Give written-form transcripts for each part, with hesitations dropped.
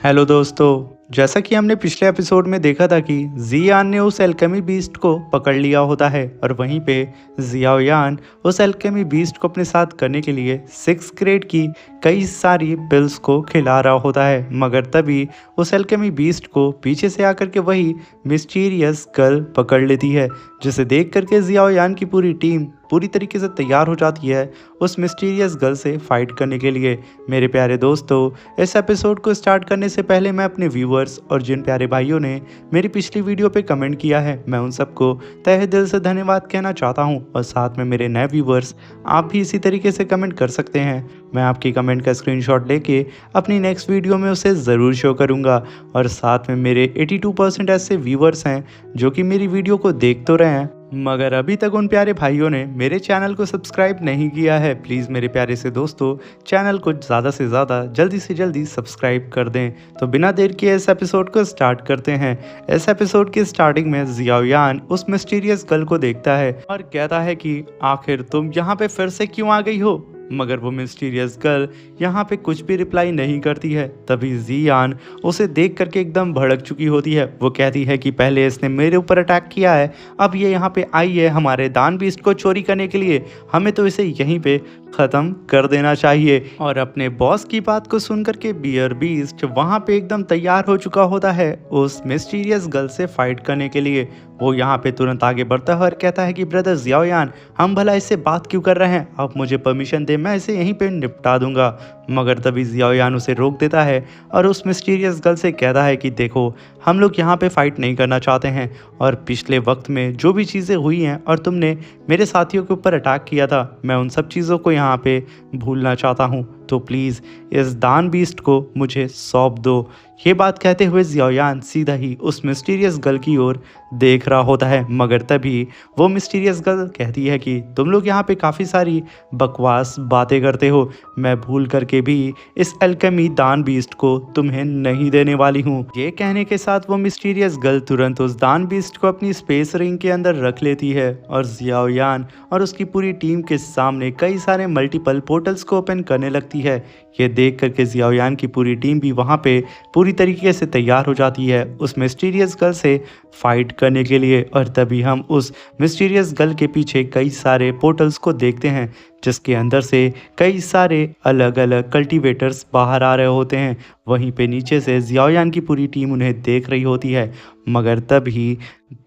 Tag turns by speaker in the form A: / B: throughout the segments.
A: Hello दोस्तों। जैसा कि हमने पिछले एपिसोड में देखा था कि जियान ने उस एल्केमी बीस्ट को पकड़ लिया होता है और वहीं पे जियाओयान उस एल्केमी बीस्ट को अपने साथ करने के लिए 6th ग्रेड की कई सारी पिल्स को खिला रहा होता है, मगर तभी उस एल्केमी बीस्ट को पीछे से आकर के वही मिस्टीरियस गर्ल पकड़ लेती है, जिसे देख करके जियाओयान की पूरी टीम पूरी तरीके से तैयार हो जाती है उस मिस्टीरियस गर्ल से फाइट करने के लिए। मेरे प्यारे दोस्तों, इस एपिसोड को स्टार्ट करने से पहले मैं अपने व्यूअर्स और जिन प्यारे भाइयों ने मेरी पिछली वीडियो पे कमेंट किया है, मैं उन सबको तहे दिल से धन्यवाद कहना चाहता हूं। और साथ में मेरे नए व्यूअर्स, आप भी इसी तरीके से कमेंट कर सकते हैं। मैं आपकी कमेंट का स्क्रीनशॉट लेके अपनी नेक्स्ट वीडियो में उसे ज़रूर शो करूँगा। और साथ में मेरे 82% ऐसे व्यूअर्स हैं जो कि मेरी वीडियो को देख तो रहे हैं, मगर अभी तक उन प्यारे भाइयों ने मेरे चैनल को सब्सक्राइब नहीं किया है। प्लीज़ मेरे प्यारे से दोस्तों, चैनल को ज़्यादा से ज़्यादा जल्दी से जल्दी सब्सक्राइब कर दें। तो बिना देर किए इस एपिसोड को स्टार्ट करते हैं। इस एपिसोड की स्टार्टिंग में जियाओयान उस मिस्टीरियस गर्ल को देखता है और कहता है कि आखिर तुम यहाँ पे फिर से क्यों आ गई हो, मगर वो मिस्टीरियस गर्ल यहाँ पे कुछ भी रिप्लाई नहीं करती है। तभी जियान उसे देख करके एकदम भड़क चुकी होती है। वो कहती है कि पहले इसने मेरे ऊपर अटैक किया है, अब ये यहाँ पे आई है हमारे दान बीस्ट को चोरी करने के लिए, हमें तो इसे यहीं पे ख़त्म कर देना चाहिए। और अपने बॉस की बात को सुन करके बियर बीस्ट वहाँ पे एकदम तैयार हो चुका होता है उस मिस्टीरियस गर्ल से फाइट करने के लिए। वो यहाँ पे तुरंत आगे बढ़ता है और कहता है कि ब्रदर जियाओयान, हम भला इससे बात क्यों कर रहे हैं, आप मुझे परमिशन दे, मैं इसे यहीं पे निपटा दूंगा। मगर तभी जियाओयान उसे रोक देता है और उस मिस्टीरियस गर्ल से कहता है कि देखो, हम लोग यहाँ पे फाइट नहीं करना चाहते हैं, और पिछले वक्त में जो भी चीज़ें हुई हैं और तुमने मेरे साथियों के ऊपर अटैक किया था, मैं उन सब चीज़ों को यहाँ पे भूलना चाहता हूँ, तो प्लीज़ इस दान बीस्ट को मुझे सौंप दो। ये बात कहते हुए जियाओयान सीधा ही उस मिस्टीरियस गर्ल की ओर देख रहा होता है, मगर तभी वो मिस्टीरियस गर्ल कहती है कि तुम लोग यहाँ पे काफ़ी सारी बकवास बातें करते हो, मैं भूल करके भी इस एल्केमी दान बीस्ट को तुम्हें नहीं देने वाली हूँ। ये कहने के साथ वो मिस्टीरियस गर्ल तुरंत उस दान बीस्ट को अपनी स्पेस रिंग के अंदर रख लेती है और जियाओयान और उसकी पूरी टीम के सामने कई सारे मल्टीपल पोर्टल्स को ओपन करने लगती है। ये देख करके जियाओयान की पूरी टीम भी वहाँ पे पूरी तरीके से तैयार हो जाती है उस मिस्टीरियस गर्ल से फाइट करने के लिए। और तभी हम उस मिस्टीरियस गर्ल के पीछे कई सारे पोर्टल्स को देखते हैं, जिसके अंदर से कई सारे अलग अलग कल्टीवेटर्स बाहर आ रहे होते हैं। वहीं पे नीचे से जियाओयान की पूरी टीम उन्हें देख रही होती है, मगर तभी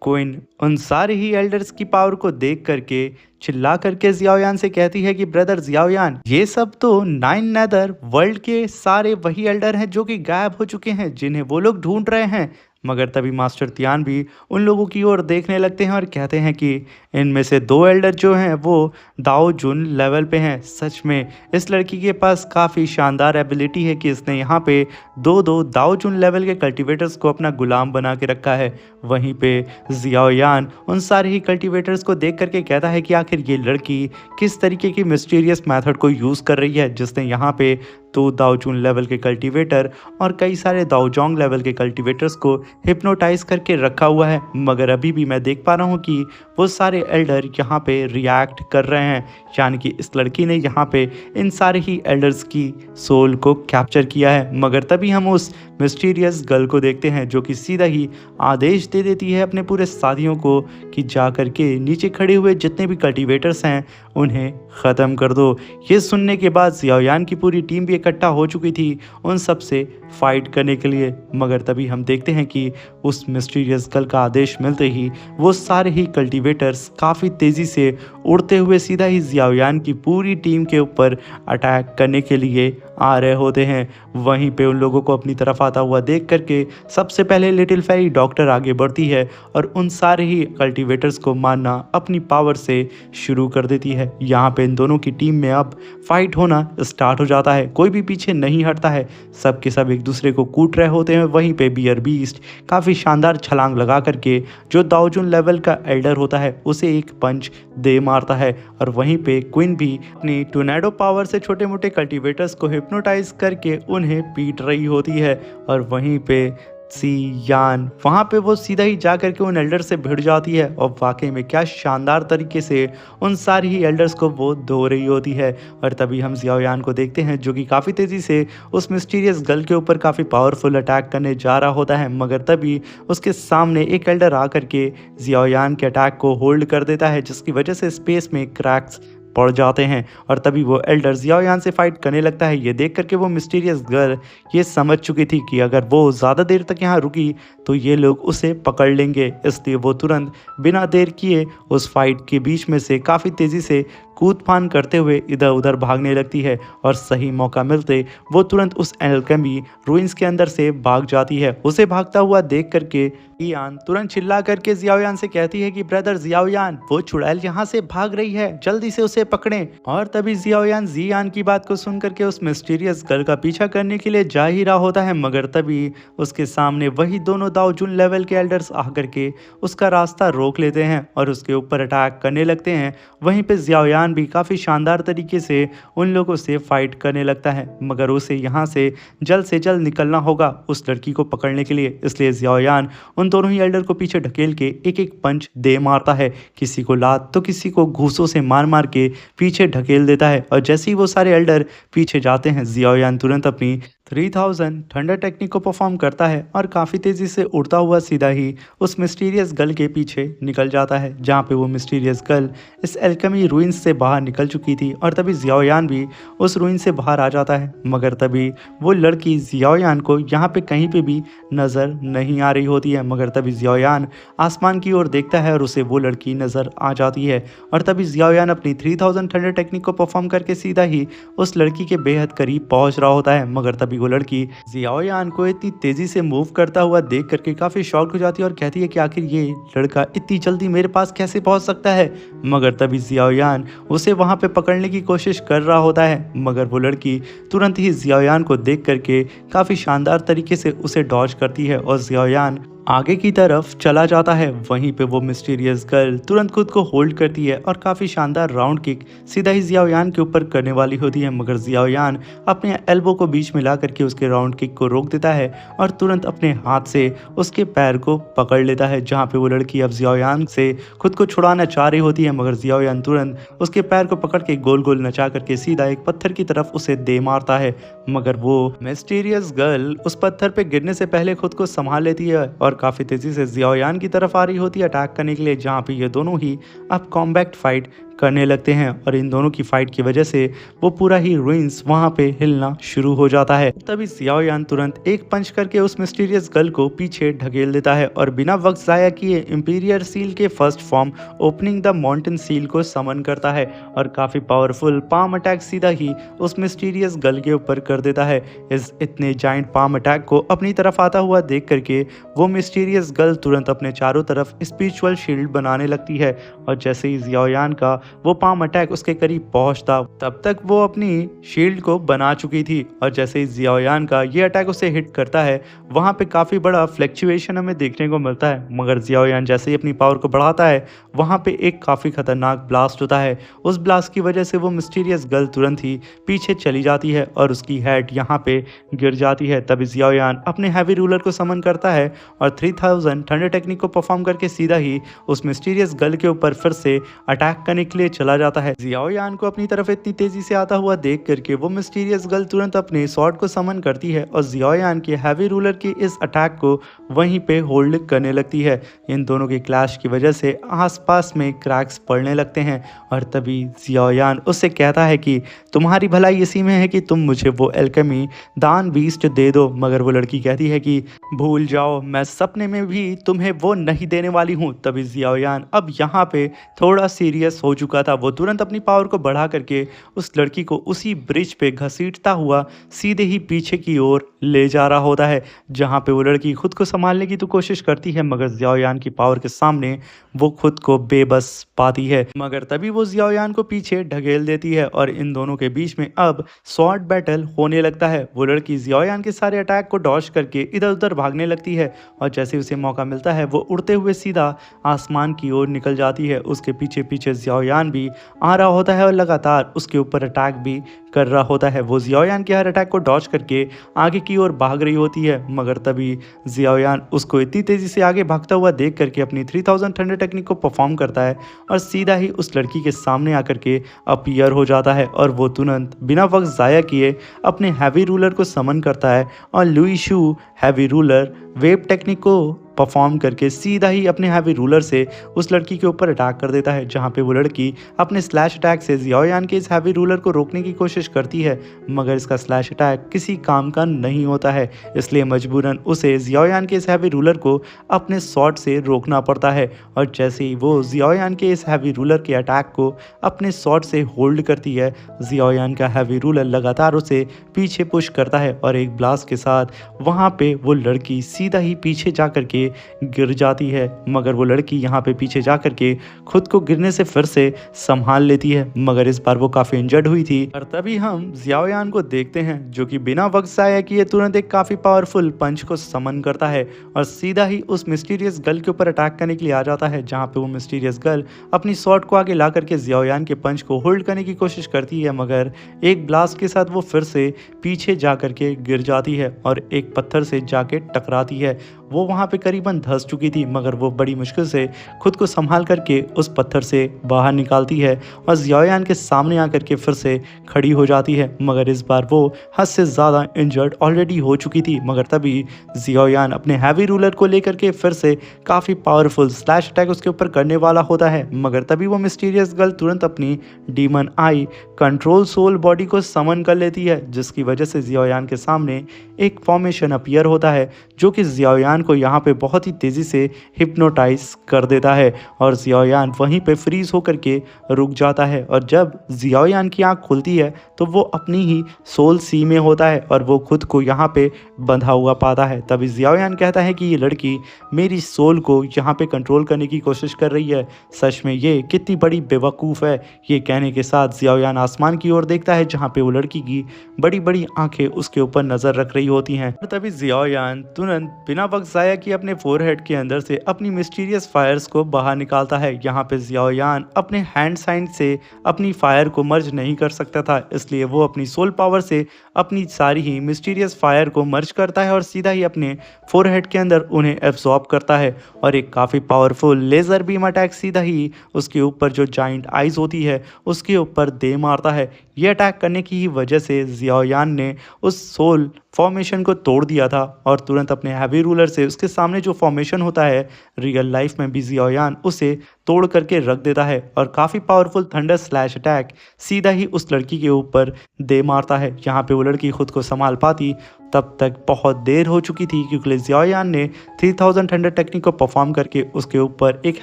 A: क्वीन उन सारे ही एल्डर्स की पावर को देख करके चिल्ला करके जियाओयान से कहती है कि ब्रदर जियाओयान, ये सब तो 9 नेदर वर्ल्ड के सारे वही एल्डर हैं जो कि गायब हो चुके हैं, जिन्हें वो लोग ढूंढ रहे हैं। मगर तभी मास्टर तियान भी उन लोगों की ओर देखने लगते हैं और कहते हैं कि इनमें से 2 एल्डर जो हैं वो दाओ जुन लेवल पे हैं। सच में इस लड़की के पास काफ़ी शानदार एबिलिटी है कि इसने यहाँ पे 2 दाओ जुन लेवल के कल्टीवेटर्स को अपना गुलाम बना के रखा है। वहीं पे जियाओयान उन सारे ही कल्टीवेटर्स को देख करके कहता है कि आखिर ये लड़की किस तरीके की मिस्टीरियस मेथड को यूज़ कर रही है, जिसने यहाँ पे 2 दाओचुन लेवल के कल्टीवेटर और कई सारे दाओजोंग लेवल के कल्टीवेटर्स को हिप्नोटाइज करके रखा हुआ है। मगर अभी भी मैं देख पा रहा हूँ कि वो सारे एल्डर यहाँ पे रिएक्ट कर रहे हैं, यानी कि इस लड़की ने यहाँ पे इन सारे ही एल्डर्स की सोल को कैप्चर किया है। मगर तभी हम उस मिस्टीरियस गर्ल को देखते हैं जो कि सीधा ही आदेश दे देती है अपने पूरे साथियों को कि जा करके नीचे खड़े हुए जितने भी कल्टीवेटर्स हैं उन्हें ख़त्म कर दो। ये सुनने के बाद जियाओयान की पूरी टीम भी इकट्ठा हो चुकी थी उन सब से फाइट करने के लिए। मगर तभी हम देखते हैं कि उस मिस्टीरियस गर्ल का आदेश मिलते ही वो सारे ही कल्टीवेटर्स काफ़ी तेज़ी से उड़ते हुए सीधा ही जियाओयान की पूरी टीम के ऊपर अटैक करने के लिए आ रहे होते हैं। वहीं पे उन लोगों को अपनी तरफ आता हुआ देख करके सबसे पहले लिटिल फेरी डॉक्टर आगे बढ़ती है और उन सारे ही कल्टीवेटर्स को मारना अपनी पावर से शुरू कर देती है। यहाँ पे इन दोनों की टीम में अब फाइट होना स्टार्ट हो जाता है, कोई भी पीछे नहीं हटता है, सब के सब एक दूसरे को कूट रहे होते हैं। वहीं पे बियर बीस्ट काफ़ी शानदार छलांग लगा करके जो दाओजुन लेवल का एल्डर होता है उसे एक पंच दे मारता है। और वहीं पे क्वीन भी अपनी टोर्नेडो पावर से छोटे मोटे कल्टीवेटर्स को हिप्नोटाइज करके उन्हें पीट रही होती है। और वहीं पे सी यान। वहाँ पे वो सीधा ही जा करके उन एल्डर से भिड़ जाती है और वाकई में क्या शानदार तरीके से उन सारी ही एल्डर्स को वो धो रही होती है। और तभी हम जियाओ यान को देखते हैं जो कि काफ़ी तेज़ी से उस मिस्टीरियस गर्ल के ऊपर काफ़ी पावरफुल अटैक करने जा रहा होता है, मगर तभी उसके सामने एक एल्डर आ करके जियाओ यान के अटैक को होल्ड कर देता है, जिसकी वजह से स्पेस में क्रैक्स पड़ जाते हैं। और तभी वो एल्डर जियाओ यान से फाइट करने लगता है। ये देख करके वो मिस्टीरियस गर्ल ये समझ चुकी थी कि अगर वो ज़्यादा देर तक यहाँ रुकी तो ये लोग उसे पकड़ लेंगे, इसलिए वो तुरंत बिना देर किए उस फाइट के बीच में से काफ़ी तेज़ी से कूद फान करते हुए इधर उधर भागने लगती है। और सही मौका मिलते वो तुरंत उस एल्केमी रूइंस के अंदर से भाग जाती है। उसे भागता हुआ देख करके ईयान तुरंत चिल्ला करके जियाओ यान से कहती है कि ब्रदर जियाओ यान, वो चुड़ैल यहाँ से भाग रही है, जल्दी से उसे पकड़ें। और तभी जियाओ यान जी यान की बात को सुन करके उस मिस्टीरियस गर्ल का पीछा करने के लिए जा ही रहा होता है, मगर तभी उसके सामने वही दोनों दाओजुन लेवल के एल्डर्स आकर के उसका रास्ता रोक लेते हैं और उसके ऊपर अटैक करने लगते हैं। वहीं पे जियाओ यान भी काफ़ी शानदार तरीके से उन लोगों से फाइट करने लगता है, मगर उसे यहाँ से जल्द निकलना होगा उस लड़की को पकड़ने के लिए। इसलिए जियाओ यान उन दोनों ही एल्डर को पीछे ढकेल के एक एक पंच दे मारता है, किसी को लात तो किसी को घूंसों से मार मार के पीछे ढकेल देता है। और जैसे ही वो सारे एल्डर पीछे जाते हैं, जियाओ यान तुरंत अपनी 3000 थंडर टेक्निक को परफॉर्म करता है और काफ़ी तेज़ी से उड़ता हुआ सीधा ही उस मिस्टीरियस गर्ल के पीछे निकल जाता है, जहाँ पे वो मिस्टीरियस गर्ल इस एल्केमी रूइंस से बाहर निकल चुकी थी। और तभी जियाओ यान भी उस रूइन से बाहर आ जाता है, मगर तभी वो लड़की जियाओ यान को यहाँ पे कहीं पे भी नज़र नहीं आ रही होती है। मगर तभी जियाओ यान आसमान की ओर देखता है और उसे वो लड़की नज़र आ जाती है। और तभी जियाओ यान अपनी 3000 थंडर टेक्निक को परफॉर्म करके सीधा ही उस लड़की के बेहद करीब पहुँच रहा होता है, मगर तभी वो लड़की जियाओ यान को इतनी तेजी से मूव करता हुआ देख करके काफी शॉक हो जाती है और कहती है कि आखिर ये लड़का इतनी जल्दी मेरे पास कैसे पहुंच सकता है। मगर तभी जियाओ यान उसे वहां पे पकड़ने की कोशिश कर रहा होता है, मगर वो लड़की तुरंत ही जियाओ यान को देख करके काफी शानदार तरीके से उसे डॉज करती है और जियाओ यान आगे की तरफ चला जाता है। वहीं पे वो मिस्टीरियस गर्ल तुरंत खुद को होल्ड करती है और काफ़ी शानदार राउंड किक सीधा ही जियाओ यान के ऊपर करने वाली होती है, मगर जियाओ यान अपने एल्बो को बीच में ला करके उसके राउंड किक को रोक देता है और तुरंत अपने हाथ से उसके पैर को पकड़ लेता है, जहाँ पे वो लड़की अब जियाओ यान से खुद को छुड़ाना चाह रही होती है, मगर जियाओ यान तुरंत उसके पैर को पकड़ के गोल गोल नचा करके सीधा एक पत्थर की तरफ उसे दे मारता है। मगर वो मिस्टीरियस गर्ल उस पत्थर पे गिरने से पहले खुद को संभाल लेती है और काफी तेजी से जियाओ यान की तरफ आ रही होती है अटैक करने के लिए, जहाँ पे ये दोनों ही अब कॉम्बैक्ट फाइट करने लगते हैं। और इन दोनों की फाइट की वजह से वो पूरा ही रूइंस वहां पे हिलना शुरू हो जाता है। तभी जियाओ यान तुरंत एक पंच करके उस मिस्टीरियस गर्ल को पीछे ढकेल देता है और बिना वक्त जाया किए इंपीरियर सील के first form opening the mountain seal को समन करता है और काफी पावरफुल पाम अटैक सीधा ही उस मिस्टीरियस गर्ल के ऊपर कर देता है। इस इतने जाइंट पाम अटैक को अपनी तरफ आता हुआ देख करके वो मिस्टीरियस गर्ल तुरंत अपने चारों तरफ स्पिरिचुअल शील्ड बनाने लगती है और जैसे ही जियाओ यान का वो पाम अटैक उसके करीब पहुंचता, तब तक वो अपनी शील्ड को बना चुकी थी। और जैसे ही जियाओ यान का ये अटैक उसे हिट करता है, वहां पे काफी बड़ा फ्लैक्चुएशन हमें देखने को मिलता है, मगर जियाओ यान जैसे ही अपनी पावर को बढ़ाता है, वहां पे एक काफी खतरनाक ब्लास्ट होता है। उस ब्लास्ट की वजह से वो मिस्टीरियस गर्ल तुरंत ही पीछे चली जाती है और उसकी हेड यहाँ पे गिर जाती है। तभी जियाओ यान अपने हैवी रूलर को समन करता है और 3000 थंडर टेक्निक को परफॉर्म करके सीधा ही उस मिस्टीरियस गर्ल के ऊपर फिर से अटैक करने के लिए चला जाता है। जियाओ यान को अपनी तरफ इतनी तेजी से आता हुआ देख करके वो मिस्टीरियस गर्ल तुरंत अपने स्वॉर्ड को समन करती है और जियाओ यान के हैवी रूलर के इस अटैक को वहीं पे होल्ड करने लगती है। इन दोनों के क्लैश की वजह से आसपास में क्रैक्स पड़ने लगते हैं और तभी जियाओ यान उससे कहता है कि तुम्हारी भलाई इसी में है कि तुम मुझे वो एल्केमी दान बीस्ट दे दो। मगर वो लड़की कहती है कि भूल जाओ, मैं सपने में भी तुम्हें वो नहीं देने वाली हूँ। तभी जियाओ यान अब यहाँ पे थोड़ा सीरियस हो चुका था। वो तुरंत अपनी पावर को बढ़ा करके उस लड़की को उसी ब्रिज पे घसीटता हुआ सीधे ही पीछे की ओर ले जा रहा होता है, जहाँ पे वो लड़की खुद को संभालने की तो कोशिश करती है, मगर जियाओ यान की पावर के सामने वो खुद को बेबस पाती है। मगर तभी वो जियाओ यान को पीछे ढकेल देती है और इन दोनों के बीच में अब स्वॉर्ड बैटल होने लगता है। वो लड़की जियाओ यान के सारे अटैक को डॉज करके इधर उधर भागने लगती है और जैसे उसे मौका मिलता है वो उड़ते हुए सीधा आसमान की ओर निकल जाती है। उसके पीछे पीछे जियाओ जियाओयान भी आ रहा होता है और लगातार उसके ऊपर अटैक भी कर रहा होता है। वो जियाओयान के हर अटैक को डॉज करके आगे की ओर भाग रही होती है, मगर तभी जियाओयान उसको इतनी तेज़ी से आगे भागता हुआ देख करके अपनी 3000 थंडर टेक्निक को परफॉर्म करता है और सीधा ही उस लड़की के सामने आकर के अपीयर हो जाता है और वो तुरंत बिना वक्त ज़ाया किए अपने हैवी रूलर को समन करता है और लुई शू हैवी रूलर वेव टेक्निक को परफॉर्म करके सीधा ही अपने हैवी रूलर से उस लड़की के ऊपर अटैक कर देता है, जहां पे वो लड़की अपने स्लैश अटैक से जियाओयान के इस हैवी रूलर को रोकने की कोशिश करती है, मगर इसका स्लैश अटैक किसी काम का नहीं होता है। इसलिए मजबूरन उसे जियाओयान के इस हैवी रूलर को अपने शॉट से रोकना पड़ता है और जैसे ही वो जियाओयान के इस हैवी रूलर के अटैक को अपने शॉट से होल्ड करती है, जियाओयान का हैवी रूलर लगातार उसे पीछे पुश करता है और एक ब्लास्ट के साथ वहाँ पे वो लड़की सीधा ही पीछे जा करके गिर जाती है, मगर वो लड़की यहाँ पे पीछे जा करके खुद को गिरने से फिर से संभाल लेती है, मगर इस बार वो काफ़ी इंजर्ड हुई थी। और तभी हम जियाओयान को देखते हैं जो कि बिना वक्त ज़ाया किए तुरंत एक काफ़ी पावरफुल पंच को समन करता है और सीधा ही उस मिस्टीरियस गर्ल के ऊपर अटैक करने के लिए आ जाता है, जहाँ पे वो मिस्टीरियस गर्ल अपनी शॉट को आगे ला करके जियाओयान के पंच को होल्ड करने की कोशिश करती है, मगर एक ब्लास्ट के साथ वो फिर से पीछे जा करके गिर जाती है और एक पत्थर से जाके टकराती है। वो वहाँ पे करीबन धंस चुकी थी, मगर वो बड़ी मुश्किल से खुद को संभाल करके उस पत्थर से बाहर निकालती है और जियाओयान के सामने आकर के फिर से खड़ी हो जाती है, मगर इस बार वो हद से ज़्यादा इंजर्ड ऑलरेडी हो चुकी थी। मगर तभी जियाओयान अपने हैवी रूलर को लेकर के फिर से काफ़ी पावरफुल स्लैश अटैक उसके ऊपर करने वाला होता है, मगर तभी वो मिस्टीरियस गर्ल तुरंत अपनी demon eye control soul body को समन कर लेती है, जिसकी वजह से जियाओयान के सामने एक फॉर्मेशन अपीयर होता है जो कि जियाओयान को यहाँ पे बहुत ही तेज़ी से हिप्नोटाइज कर देता है और जियाओयान वहीं पे फ्रीज होकर के रुक जाता है। और जब जियाओयान की आँख खुलती है तो वो अपनी ही सोल सी में होता है और वो खुद को यहाँ पे बंधा हुआ पाता है। तभी जियाओयान कहता है कि ये लड़की मेरी सोल को यहाँ पे कंट्रोल करने की कोशिश कर रही है, सच में ये कितनी बड़ी बेवकूफ़ है। ये कहने के साथ जियाओयान आसमान की ओर देखता है, जहाँ पे वो लड़की की बड़ी बड़ी आंखें उसके ऊपर नज़र रख रही होती हैं। और तभी जियाओयान तुरंत बिना वक्त ज़ाया किए अपने फोरहेड के अंदर से अपनी मिस्टीरियस फायर्स को बाहर निकालता है। यहाँ पे जियाओयान अपने हैंड साइन से अपनी फायर को मर्ज नहीं कर सकता था, इसलिए वो अपनी सोल पावर से अपनी सारी ही मिस्टीरियस फायर को मर्ज करता है और सीधा ही अपने फोरहेड के अंदर उन्हें एब्जॉर्ब करता है और एक काफ़ी पावरफुल लेज़र बीम अटैक सीधा ही उसके ऊपर जो जाइंट आइज होती है उसके ऊपर दे मारता है। ये अटैक करने की ही वजह से जियाओयान ने उस सोल फॉर्मेशन को तोड़ दिया था और तुरंत अपने हैवी रूलर से उसके सामने जो फॉर्मेशन होता है रियल लाइफ में भी जियाओयान उसे तोड़ करके रख देता है और काफ़ी पावरफुल थंडर स्लैश अटैक सीधा ही उस लड़की के ऊपर दे मारता है। यहाँ पे वो लड़की खुद को संभाल पाती तब तक बहुत देर हो चुकी थी, क्योंकि जियाओयान ने 3000 थंडर टेक्निक को परफॉर्म करके उसके ऊपर एक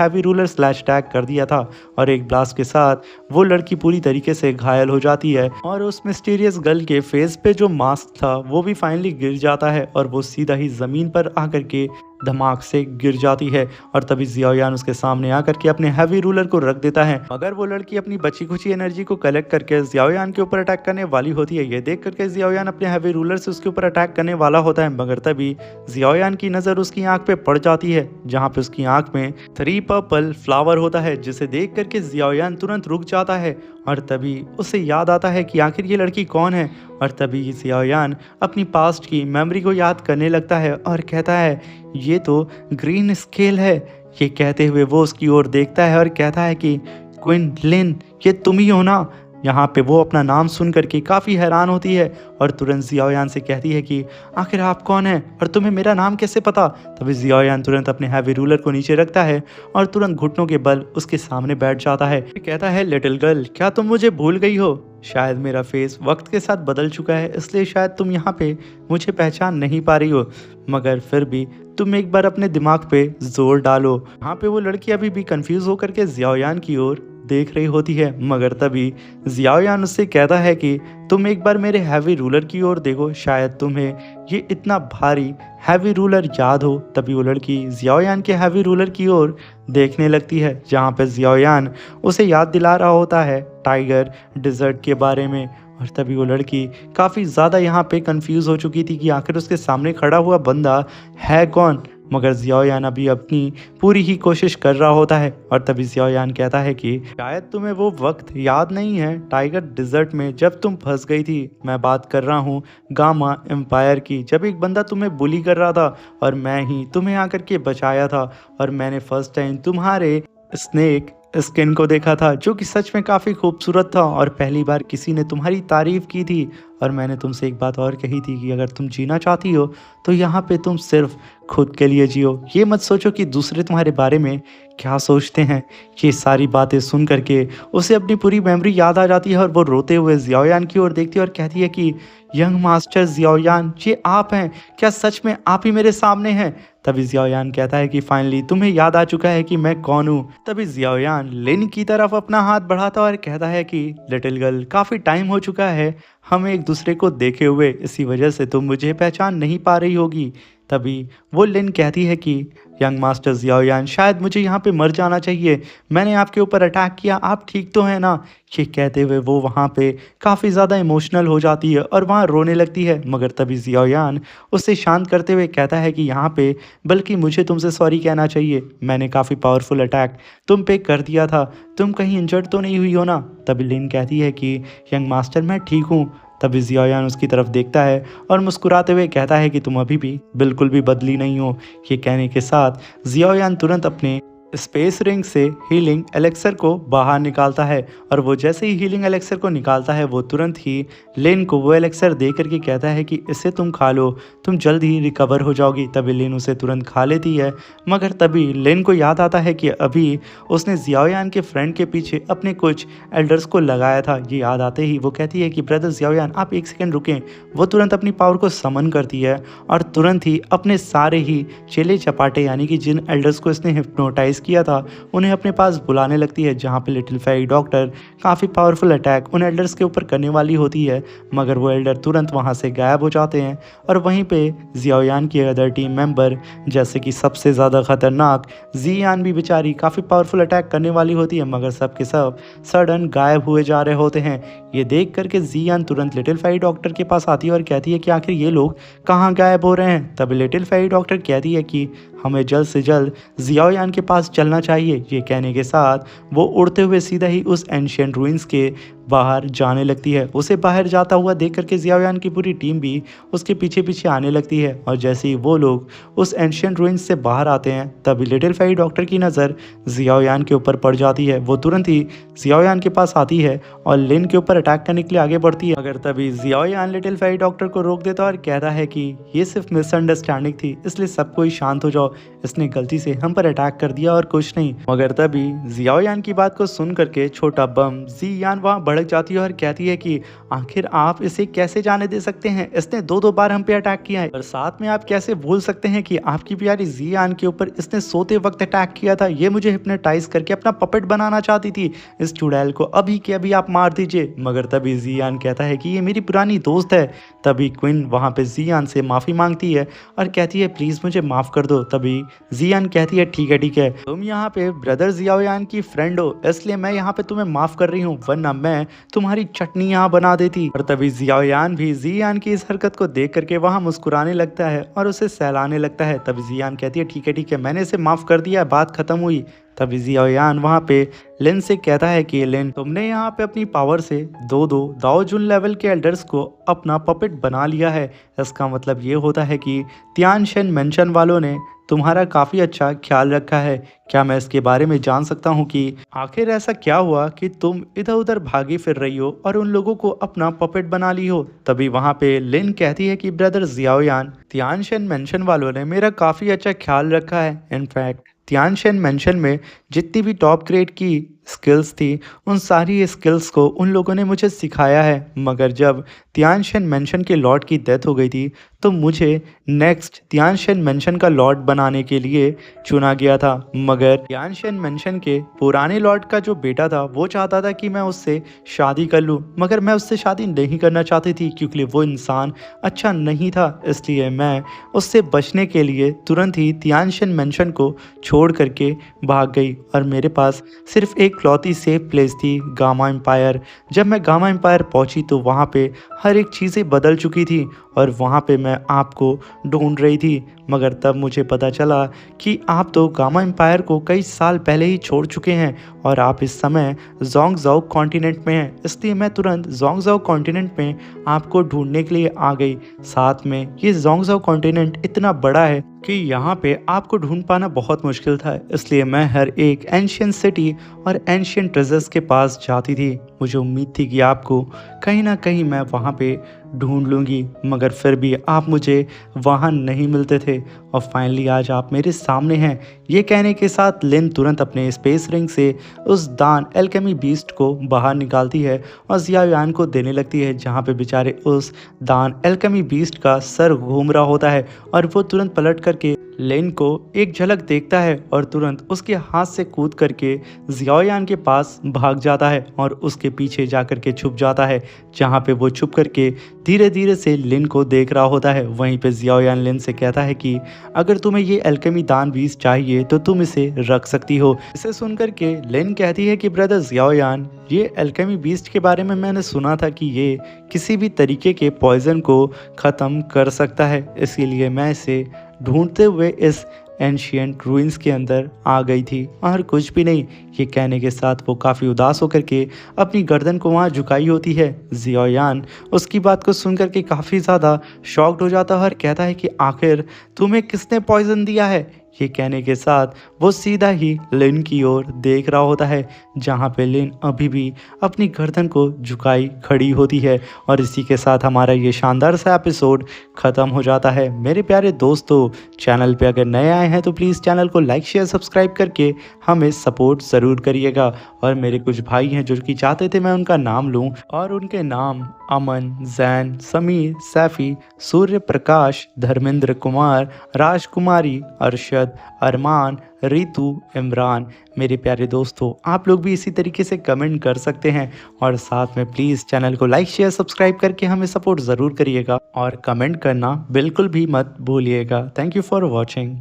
A: हैवी रूलर स्लैश अटैक कर दिया था और एक ब्लास्ट के साथ वो लड़की पूरी तरीके से घायल हो जाती है और उस मिस्टीरियस गर्ल के फेस पे जो मास्क था वो भी फाइनली गिर जाता है और वो सीधा ही ज़मीन पर आकर के धमाक से गिर जाती है और तभी जियाओयान उसके सामने आकर के अपने हैवी रूलर को रख देता है, मगर वो लड़की अपनी बची खुची एनर्जी को कलेक्ट करके जियाओयान के ऊपर अटैक करने वाली होती है। ये देख करके जियाओयान अपने हैवी रूलर से उसके ऊपर अटैक करने वाला होता है, मगर तभी जियाओयान की नज़र उसकी आंख पे पड़ जाती है, जहाँ पे उसकी आंख में 3 पर्पल फ्लावर होता है, जिसे देख करके जियाओयान तुरंत रुक जाता है और तभी उसे याद आता है कि आखिर ये लड़की कौन है। और तभी जियाओयान अपनी पास्ट की मेमोरी को याद करने लगता है और कहता है ये तो ग्रीन स्केल है। ये कहते हुए वो उसकी ओर देखता है और कहता है कि क्वीन लिन, ये तुम ही हो ना। यहाँ पे वो अपना नाम सुन करके काफ़ी हैरान होती है और तुरंत जियाओयान से कहती है कि आखिर आप कौन हैं और तुम्हें मेरा नाम कैसे पता। तभी जियाओयान तुरंत अपने हैवी रूलर को नीचे रखता है और तुरंत घुटनों के बल उसके सामने बैठ जाता है। कहता है लिटिल गर्ल, क्या तुम मुझे भूल गई हो? शायद मेरा फेस वक्त के साथ बदल चुका है, इसलिए शायद तुम यहाँ पे मुझे पहचान नहीं पा रही हो, मगर फिर भी तुम एक बार अपने दिमाग पे जोर डालो। यहाँ पे वो लड़की अभी भी कंफ्यूज होकर के जियाओयान की ओर देख रही होती है, मगर तभी जियाओयान उससे कहता है कि तुम एक बार मेरे हैवी रूलर की ओर देखो, शायद तुम्हें ये इतना भारी हैवी रूलर याद हो। तभी वो लड़की जियाओयान के हैवी रूलर की ओर देखने लगती है, जहाँ पे जियाओयान उसे याद दिला रहा होता है टाइगर डिजर्ट के बारे में। और तभी वो लड़की काफ़ी ज़्यादा यहाँ पे कंफ्यूज हो चुकी थी कि आखिर उसके सामने खड़ा हुआ बंदा है कौन, मगर जियाओयान अभी अपनी पूरी ही कोशिश कर रहा होता है। और तभी जियाओयान कहता है कि शायद तुम्हें वो वक्त याद नहीं है टाइगर डिजर्ट में जब तुम फंस गई थी। मैं बात कर रहा हूँ गामा एम्पायर की, जब एक बंदा तुम्हें बुली कर रहा था और मैं ही तुम्हें आकर के बचाया था। और मैंने फर्स्ट टाइम तुम्हारे स्नेक स्किन को देखा था जो कि सच में काफ़ी खूबसूरत था, और पहली बार किसी ने तुम्हारी तारीफ़ की थी। और मैंने तुमसे एक बात और कही थी कि अगर तुम जीना चाहती हो तो यहाँ पे तुम सिर्फ खुद के लिए जियो, ये मत सोचो कि दूसरे तुम्हारे बारे में क्या सोचते हैं। ये सारी बातें सुन करके उसे अपनी पूरी मेमोरी याद आ जाती है और वो रोते हुए जियाओयान की ओर देखती है और कहती है कि यंग मास्टर जियाओयान, ये आप हैं क्या? सच में आप ही मेरे सामने हैं? तभी जियाओयान कहता है कि फाइनली तुम्हें याद आ चुका है कि मैं कौन हूँ। तभी जियाओयान लिन की तरफ अपना हाथ बढ़ाता और कहता है कि लिटिल गर्ल, काफ़ी टाइम हो चुका है हमें एक दूसरे को देखे हुए, इसी वजह से तुम मुझे पहचान नहीं पा रही होगी। तभी वो लिन कहती है कि यंग मास्टर जियाओयान, शायद मुझे यहाँ पे मर जाना चाहिए, मैंने आपके ऊपर अटैक किया, आप ठीक तो हैं ना? ये कहते हुए वो वहाँ पे काफ़ी ज़्यादा इमोशनल हो जाती है और वहाँ रोने लगती है। मगर तभी जियाओयान उसे शांत करते हुए कहता है कि यहाँ पे बल्कि मुझे तुमसे सॉरी कहना चाहिए, मैंने काफ़ी पावरफुल अटैक तुम पे कर दिया था, तुम कहीं इंजर्ड तो नहीं हुई हो ना? तभी लिन कहती है कि यंग मास्टर मैं ठीक हूँ। तभी जियाओयान उसकी तरफ देखता है और मुस्कुराते हुए कहता है कि तुम अभी भी बिल्कुल भी बदली नहीं हो। ये कहने के साथ जियाओयान तुरंत अपने स्पेस रिंग से हीलिंग एलेक्सर को बाहर निकालता है, और वो जैसे ही हीलिंग एलेक्सर को निकालता है वो तुरंत ही लिन को वो एलेक्सर दे करके कहता है कि इसे तुम खा लो, तुम जल्द ही रिकवर हो जाओगी। तभी लिन उसे तुरंत खा लेती है। मगर तभी लिन को याद आता है कि अभी उसने जियाओयान के फ्रेंड के पीछे अपने कुछ एल्डर्स को लगाया था। ये याद आते ही वो कहती है कि ब्रदर जियाओयान आप एक सेकेंड रुकें। वो तुरंत अपनी पावर को समन करती है और तुरंत ही अपने सारे ही चेले चपाटे यानी कि जिन एल्डर्स को इसने हिप्नोटाइज किया था उन्हें अपने पास बुलाने लगती है, जहाँ पे लिटिल फेरी डॉक्टर काफ़ी पावरफुल अटैक उन एल्डर्स के ऊपर करने वाली होती है। मगर वो एल्डर तुरंत वहाँ से गायब हो जाते हैं और वहीं पे जियाओयान की अदर टीम मेंबर जैसे कि सबसे ज़्यादा खतरनाक जियान भी बेचारी काफ़ी पावरफुल अटैक करने वाली होती है, मगर सब के सब सडन गायब हुए जा रहे होते हैं। ये देख करके जियान तुरंत लिटिल फेरी डॉक्टर के पास आती है और कहती है कि आखिर ये लोग कहाँ गायब हो रहे हैं। तभी लिटिल फेरी डॉक्टर कहती है कि हमें जल्द से जल्द जियाओयान के पास चलना चाहिए। ये कहने के साथ वो उड़ते हुए सीधा ही उस एंशियंट रूइंस के बाहर जाने लगती है। उसे बाहर जाता हुआ देख करके जियाओयान की पूरी टीम भी उसके पीछे पीछे आने लगती है, और जैसे ही वो लोग उस एंशियंट रूइंस से बाहर आते हैं तभी लिटिल फेरी डॉक्टर की नज़र जियाओयान के ऊपर पड़ जाती है। वो तुरंत ही जियाओयान के पास आती है और लिन के ऊपर अटैक करने के लिए आगे बढ़ती है। मगर तभी जियाओयान लिटिल फेरी डॉक्टर को रोक देता और कहता है कि ये सिर्फ मिसअंडरस्टैंडिंग थी, इसलिए सब कोई शांत हो जाओ, इसने गलती से हम पर अटैक कर दिया और कुछ नहीं। मगर तभी जियाओयान की बात को सुन करके छोटा बम जियान वहाँ भड़क जाती है और कहती है कि आखिर आप इसे कैसे जाने दे सकते हैं, इसने दो बार हम पे अटैक किया है, और साथ में आप कैसे भूल सकते हैं कि आपकी प्यारी जियान के ऊपर इसने सोते वक्त अटैक किया था, ये मुझे हिप्नोटाइज करके अपना पपेट बनाना चाहती थी, इस चुड़ैल को अभी के अभी आप मार दीजिए। मगर तभी जियान कहता है कि ये मेरी पुरानी दोस्त है। तभी क्वीन वहाँ पे जियान से माफ़ी मांगती है और कहती है प्लीज़ मुझे माफ़ कर दो। तभी जियान कहती है ठीक है, तुम यहाँ पे ब्रदर जियाओयान की फ्रेंड हो, इसलिए मैं यहाँ पे तुम्हें माफ़ कर रही हूँ, वरना मैं तुम्हारी चटनी यहाँ बना देती। और तभी जियाओयान भी जियान की इस हरकत को देख करके वहाँ मुस्कुराने लगता है और उसे सहलाने लगता है। तभी जियान कहती है ठीक है, मैंने इसे माफ़ कर दिया, बात ख़त्म हुई। तभी जियाओयान वहाँ पे लिन से कहता है कि लिन, तुमने यहाँ पे अपनी पावर से दो दाओ जुन लेवल के एल्डर्स को अपना पपेट बना लिया है। इसका मतलब ये होता है कि तियानशेन मेंशन वालों ने तुम्हारा काफ़ी अच्छा ख्याल रखा है। क्या मैं इसके बारे में जान सकता हूँ कि आखिर ऐसा क्या हुआ कि तुम इधर उधर भागी फिर रही हो और उन लोगों को अपना पपेट बना ली हो? तभी वहाँ पे लिन कहती है कि ब्रदर जियाओयान, तियानशेन मेंशन वालों ने मेरा काफ़ी अच्छा ख्याल रखा है। इनफैक्ट तियानशेन मेंशन में जितनी भी टॉप ग्रेड की स्किल्स थी उन सारी स्किल्स को उन लोगों ने मुझे सिखाया है। मगर जब तियानशेन मेंशन के लॉर्ड की डेथ हो गई थी तो मुझे नेक्स्ट तियानशेन मेंशन का लॉर्ड बनाने के लिए चुना गया था। मगर मगर यानशन मेंशन के पुराने लॉर्ड का जो बेटा था वो चाहता था कि मैं उससे शादी कर लूं, मगर मैं उससे शादी नहीं करना चाहती थी क्योंकि वो इंसान अच्छा नहीं था। इसलिए मैं उससे बचने के लिए तुरंत ही तियानशन मेंशन को छोड़ करके भाग गई और मेरे पास सिर्फ एक लौती सेफ प्लेस थी, गामा एम्पायर। जब मैं गामा एम्पायर पहुंची तो वहाँ पे हर एक चीज़ें बदल चुकी थी और वहाँ पे मैं आपको ढूंढ रही थी, मगर तब मुझे पता चला कि आप तो गामा एम्पायर को कई साल पहले ही छोड़ चुके हैं और आप इस समय जोंगजाओ कॉन्टिनेंट में हैं। इसलिए मैं तुरंत जोंगजाओ कॉन्टिनेंट में आपको ढूंढने के लिए आ गई। साथ में ये जोंगजाओ कॉन्टिनेंट इतना बड़ा है कि यहाँ पे आपको ढूंढ पाना बहुत मुश्किल था, इसलिए मैं हर एक एंशियंट सिटी और एंशियंट ट्रेजर्स के पास जाती थी। मुझे उम्मीद थी कि आपको कहीं ना कहीं मैं वहाँ पे ढूंढ लूँगी, मगर फिर भी आप मुझे वहाँ नहीं मिलते थे और फाइनली आज आप मेरे सामने हैं। ये कहने के साथ लिन तुरंत अपने स्पेस रिंग से उस दान एल्केमी बीस्ट को बाहर निकालती है और जियाओयान को देने लगती है, जहाँ पे बेचारे उस दान एल्केमी बीस्ट का सर घूम रहा होता है और वो तुरंत पलट करके लिन को एक झलक देखता है और तुरंत उसके हाथ से कूद करके जियाओयान के पास भाग जाता है और उसके पीछे जा करके छुप जाता है, जहाँ पे वो छुप करके धीरे धीरे से लिन को देख रहा होता है। वहीं पे जियाओयान लिन से कहता है कि अगर तुम्हें ये एल्केमी दान बीज चाहिए तो तुम इसे रख सकती हो। इसे सुनकर के लिन कहती है कि ब्रदर जियाओयान, ये एल्केमी बीस्ट के बारे में मैंने सुना था कि ये किसी भी तरीके के पॉइजन को ख़त्म कर सकता है, इसीलिए मैं इसे ढूंढते हुए इस एंशियंट रूइंस के अंदर आ गई थी और कुछ भी नहीं। ये कहने के साथ वो काफ़ी उदास होकर के अपनी गर्दन को वहाँ झुकाई होती है। जियाओयान उसकी बात को सुनकर के काफ़ी ज़्यादा शॉक्ड हो जाता है और कहता है कि आखिर तुम्हें किसने पॉइजन दिया है। ये कहने के साथ वो सीधा ही लिन की ओर देख रहा होता है, जहाँ पे लिन अभी भी अपनी गर्दन को झुकाई खड़ी होती है। और इसी के साथ हमारा ये शानदार सा एपिसोड ख़त्म हो जाता है। मेरे प्यारे दोस्तों, चैनल पे अगर नए आए हैं तो प्लीज़ चैनल को लाइक शेयर सब्सक्राइब करके हमें सपोर्ट ज़रूर करिएगा। और मेरे कुछ भाई हैं जो कि चाहते थे मैं उनका नाम लूँ, और उनके नाम अमन, जैन, समीर, सैफ़ी, सूर्य प्रकाश, धर्मेंद्र कुमार, राजकुमारी, अरशद, अरमान, रितु, इमरान। मेरे प्यारे दोस्तों, आप लोग भी इसी तरीके से कमेंट कर सकते हैं और साथ में प्लीज़ चैनल को लाइक शेयर सब्सक्राइब करके हमें सपोर्ट ज़रूर करिएगा और कमेंट करना बिल्कुल भी मत भूलिएगा। Thank you for watching.